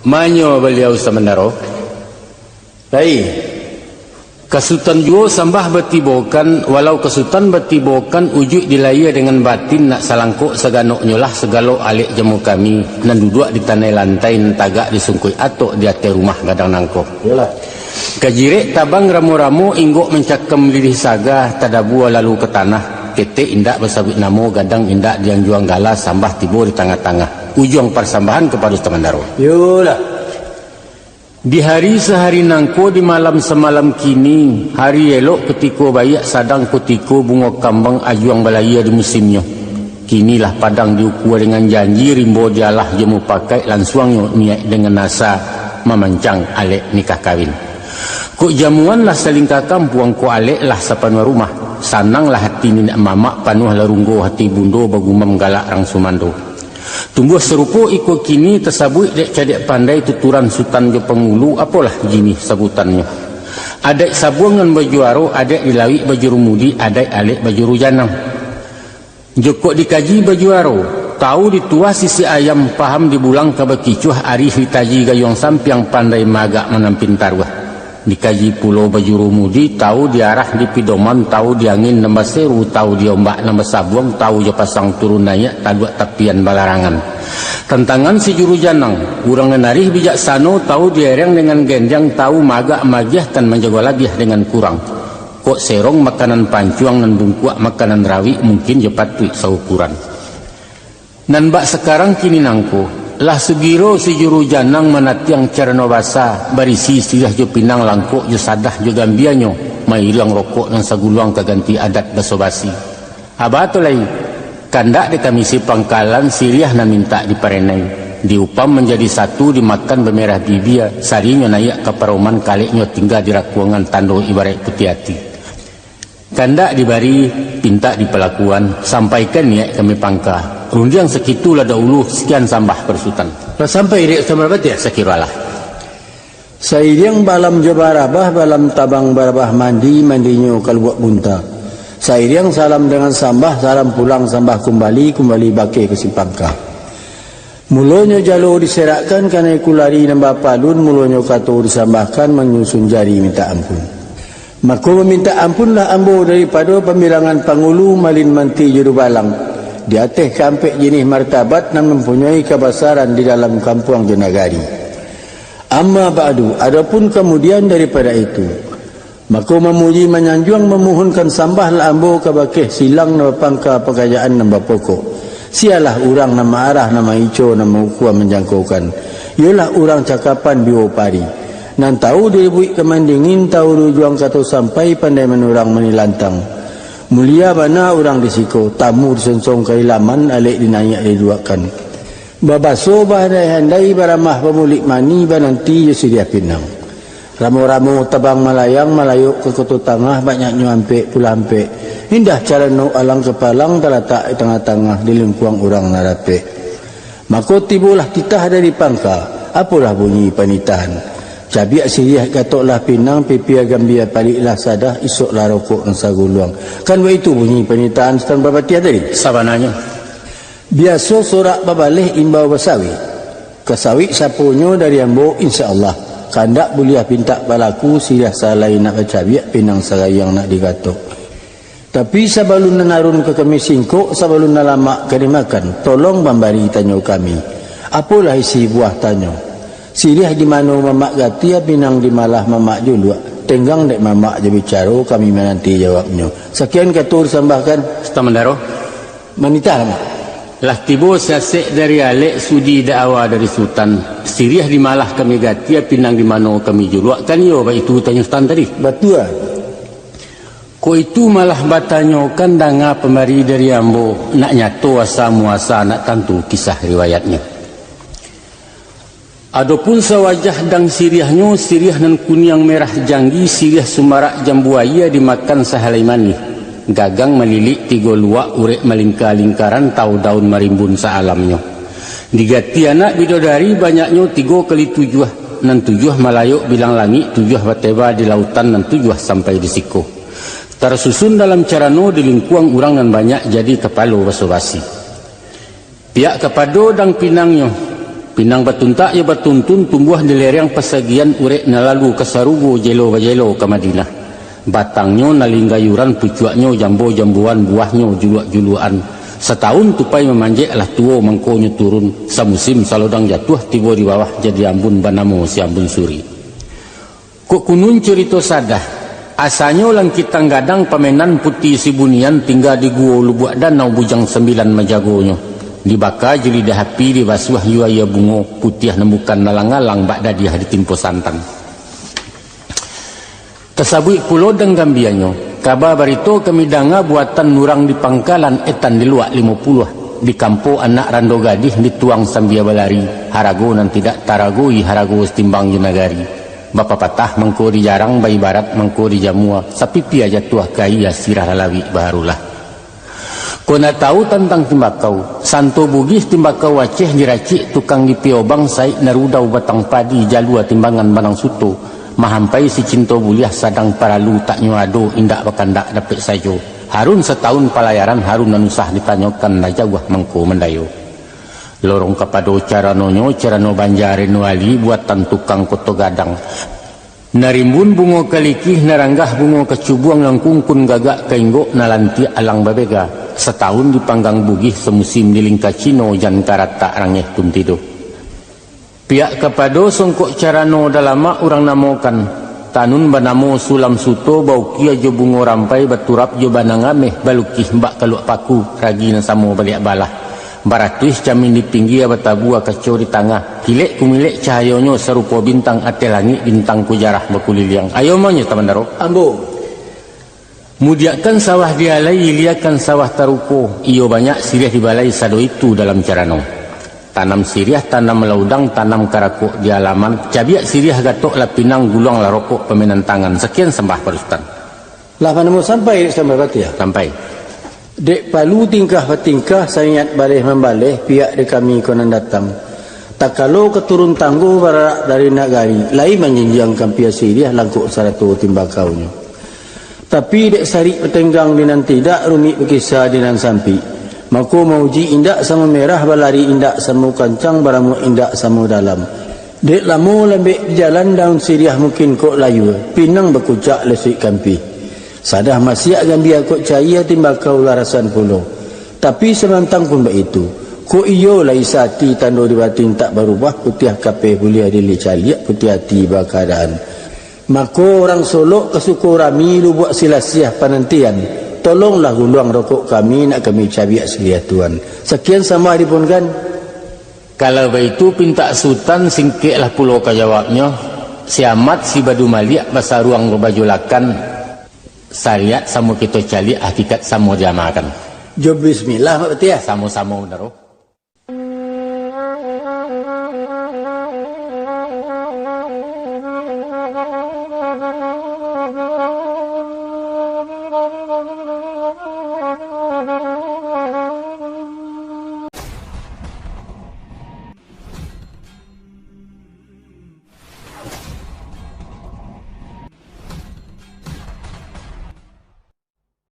Manyo beliau semenaro. Baik. Kesutan juga sambah bertibokan, walau kesutan bertibokan ujuk dilaya dengan batin nak salangkuk seganoknya lah segalo alik jemu kami nan duduk di tanah lantai nan tagak disungkui atok di atas rumah gadang nangkok. Yalah. Kajirek tabang ramu-ramu inggok mencakem lirih saga tadabua lalu ke tanah. Kete indak bersabit namo gadang indak diang juang galas sambah tibo di tengah-tengah. Ujung persambahan kepada Temandaro. Yolah. Di hari sehari nangko di malam semalam kini, hari elok ketiko bayak sadang kutiko bunga kambang ajuang balaya di musimnya. Kinilah padang diukur dengan janji rimbo dialah jemu pakai lansuangnya niat dengan nasa memancang alek nikah kawin. Kok jamuan lah saling kakam puang ko alek lah sapanwa rumah. Sanang lah hati ninak mamak panuh larunggo hati bundo bagumam galak rang sumando. Tumbuh serupo ikut kini tersabut dek cadek pandai tuturan sultan jo pengulu apalah gini sebutannya. Adek sabungan baju aro, adek dilawi baju rumudi, adek alek baju rujanang. Joko dikaji baju aro, tahu dituah sisi ayam paham dibulang kabakicuh arif ditaji gayong sampiang pandai magak menampin taruah. Dikaji pulau baju rumudi, tahu diarah di pidoman, tahu diangin nambah seru, tahu diombak nambah sabuang, tahu je pasang turun naik, taduak tapian balarangan. Tentangan si juru janang, urang nenarih bijaksano, tahu diereng dengan gendang, tahu magak magiah tan menjaga lagiah dengan kurang. Kok serong makanan pancuang dan bungkuak makanan rawi mungkin je patut saukuran. Nan bak sekarang kini nangko. Lah segiro si juru janang manatiang carano basa barisi sirah jo pinang langkok jo sadah jo gambianyo mai hilang rokok dan saguluang kaganti adat baso basi. Abato lai kandak de kami si pangkalan siriah na minta diparenai diupam menjadi satu dimakan bemerah bibia sarinyo naik kaparoman kaleknyo tinggal di rakuangan tando ibarat putih hati. Kandak dibari pinta di pelakuan sampaikan niat kami pangka rundiang sekitu lada ulu sekian sambah persutan. Sampai dia sama berapa sekiralah. Sairiang balam jabarabah balam tabang barabah mandinyo kaluak bunta. Sairiang salam dengan sambah salam pulang sambah kembali bake ke simpangka. Mulonyo jalo diserakkan karena kulari nambah palun mulonyo kato disambahkan menyusun jari minta ampun. Maka meminta ampunlah ambo daripada pembilangan pangulu malin manti juru balang. Di atas kampek jenis martabat dan mempunyai kebesaran di dalam kampung jenagari. Amma ba'du, adapun kemudian daripada itu, maka memuji menyanjung memohonkan sambah ambo kabakeh silang nama pangka pekerjaan nama pokok. Sialah orang nama arah nama ico nama ukua menjangkaukan. Ialah orang cakapan biopari. Nan tahu diribuik kemandingin tahu rujuang kata sampai pandai menurang menilantang. Mulia bana orang disiko tamu disensong keilaman alik dinayak diduakan. Babaso bahadai handai baramah pemulik mani bananti yasidia pinang. Ramu-ramu tabang malayang malayuk ke kota tengah banyak nyuampek pulampe. Indah cara no alang kepalang terletak di tengah-tengah di lingkuang orang narape. Maka tibulah titah dari pangka. Apalah bunyi panitahan. Cabiak siriah katoklah pinang pipi agambia paliklah sadah isoklah rokok dan saguluang. Kan begitu bunyi penitaan setan babatia tadi. Sabananya. Biasa sorak babalih imbau basawi. Kasawi sapunyo dari ambo insyaAllah. Kandak buliah pinta balaku siriah salai nak cabiak pinang sarayang nak digatok. Tapi sebelum nanarun ke kami singkok, sebelum nalamak kami makan, tolong memberi tanya kami. Apalah isi buah tanya? Sirih di mana mamak gatia pinang di malah mamak julua. Tenggang dek mamak je bicara kami menanti jawabnya. Sekian katur sambahkan. Temandaro. Manita lama. Lah tibo sasek dari alek sudi da'awa dari sultan. Sirih di malah kami gatia pinang di mana kami julua. Kan yo baik itu tanya sultan tadi. Betul. Ko itu malah batanyokan danga pembari dari ambo nak nyato asa muasa nak tentu kisah riwayatnya. Adapun sewajah dang siriahnya siriah nan kuning merah janggi siriah sumarak jambuaya dimakan sahalaimani gagang melilik tiga luak urek malingka lingkaran tau daun marimbun saalamnya digati anak bidodari banyaknya 3 kali 7 nan 7 malayuk bilang langit 7 bateba di lautan nan 7 sampai di siko tersusun dalam carano di lingkuang urang nan banyak jadi kepalo baso basi pihak kepado dang pinangnya Pinang batuntak ya batuntun tumbuh di lereng pesagian urek nalalu kasarugo jelo bajelo ke Madinah. Batangnya nalinggayuran pucuaknya jambu-jambuan buahnya juluak-juluan. Setahun tupai memanjek lah tuo mangkonya turun. Samusim salodang jatuh tiba di bawah jadi ambun banamo si ambun suri. Kok kunun cerita sadah. Asalnya lang kitang gadang pamenan putih si bunian tinggal di gua lubuak danau bujang 9 majagonya. Dibaka jeli dah api di basuh yuaya bungo putih nemukan nalang-alang bak dadiah di timpo santan. Tersabui pulau dan gambianyo. Kabar barito kami danga buatan nurang di pangkalan etan di luak 50. Di kampo anak rando gadih dituang sambia balari. Harago nan tidak taragoi harago setimbang junagari. Bapa patah mengko di jarang bayi barat mengko di jamua. Sapipi aja tuah kaya sirah lalawi barulah. Kau nak tahu tentang timbakau? Santo Bugis timbakau Aceh diracik tukang di Piobang Saik narudau batang padi jalua timbangan banang suto. Mahampai si cinto buliah sadang paralu tak nyuado indak bakandak dapat sajo. Harun setahun pelayaran Harun nanusah ditanyakan najawah mengko mendayo. Lorong kapado caranonyo carano banjarin wali buatan tukang koto gadang. Narimbun bungo kalikih naranggah bungo kecubuang langkungkun gagak kainggo nalanti alang babega. Setahun dipanggang bugih semusim di lingka Cino jan karata rangeh tuntido. Pihak kapado songkok carano dalama orang namokan. Tanun banamo sulam suto bau kia jo bungo rampai baturap jo banangameh balukih mbak kaluak paku ragi nasamo baliak balah. Baratuis camin di pinggir batabua kacau di tengah. Kilek kumilek cahayonyo serupa bintang ate langit bintang kujarah bakuliliang. Ayo maunya taman daro. Ambo. Mudiakan sawah dialai, iliakan sawah taruko. Iyo banyak siriah di balai sado itu dalam carano. Tanam siriah, tanam laudang, tanam karakuk di halaman. Cabiak siriah gatok lapinang gulung la rokok pemenan tangan. Sekian sembah Parustan. Lah mana mau sampai berarti ya? Sampai. Dek palu tingkah petingkah sayat balih membalih pihak de kami konan datang. Tak kalau keturun tangguh barak dari nagari, lain menjenjangkan pihak siriah langkuk saratu timbakaunya. Tapi dek sari petenggang dinan tidak rumit berkisah dinan sampi. Maka mauji indak sama merah balari indak sama kancang baramu indak sama dalam. Dek lamu lembek jalan daun siriah mungkin kok layu. Pinang berkucak lesik kampi. Sadah masih gambia kok cahaya timbakau larasan pulau. Tapi semantang pun begitu. Ko iyo lai sati tando di batin tak berubah putih kape bulia dili caliak putih hati bakadaan. Maka orang Solo kesuku rami lu buat silasiah penantian. Tolonglah guluang rokok kami nak kami cabiak seliah Tuhan. Sekian sama adipun kan. Kalau begitu pinta sultan singkiklah pulau kajawabnya. Siamat si badu maliak bahasa ruang berbajulakan. Syariat sama kita cali hakikat sama diamalkan. Job bismillah Pak Betia. Sama-sama benar.